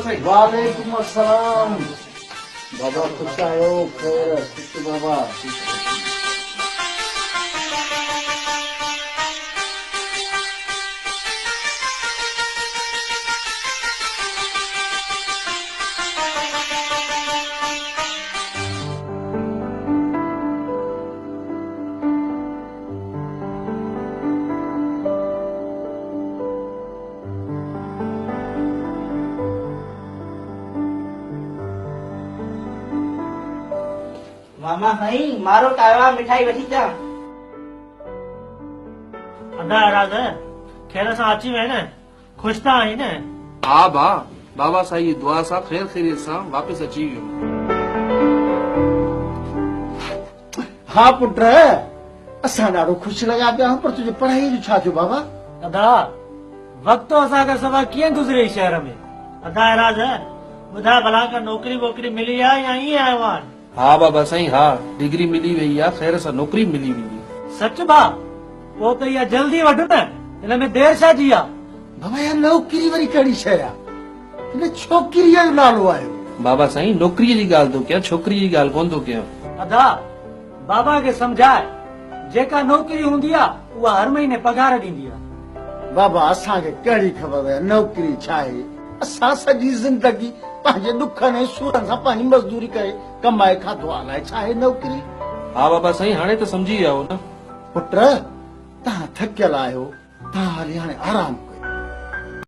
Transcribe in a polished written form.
साईं। वालेकुम अस्सलाम। बाबा खुश आयो, खैर खुश बाबा। मामा साईं मारो कावा मिठाई वठी जा। अदा राजा खैर सां अची वए न, खुश था आई न। हा भा, बाबा साईं जी दुआ सां ख़ैर ख़ैरियत सां वापसि अची वियो। हा पुट, असां ॾाढो ख़ुशि लॻा पिया पर तुंहिंजी पढ़ाई जो छा थियो बाबा? अदा वक़्तु असांखे सभा कीअं गुज़रे शहर में? अदा राजा ॿुधाए भला का नौकरी वोकरी मिली आहे या ईअं आयो आहे? हा बाबा साईं, हा डिग्री मिली वई आहे, ख़ैर सां नौकरी मिली वई। सच भा? पोइ त इहा जल्दी वठो न, हिन में देर छा जी आहे? बाबा यार नौकरी वरी कहिड़ी शइ आहे? हिन छोकिरीअ जो नालो आयो। बाबा साईं नौकरीअ जी ॻाल्हि थो कयां, छोकिरीअ जी ॻाल्हि कोन थो कयां। अदा बाबा खे सम्झाए, जेका नौकरी हूंदी आहे उहा हर महीने पघार ॾींदी आहे। बाबा असांखे कहिड़ी ख़बर आहे नौकरी छा आहे? असां सॼी ज़िंदगी पंहिंजे दुखनि ऐं सूरनि सां पंहिंजी मज़दूरी करे कमाए खाधो अलाए छा आहे नौकरी? हा बाबा साईं, हाणे त सम्झी विया हो न। पुट तव्हां थकियल आहियो, तव्हां हाणे आराम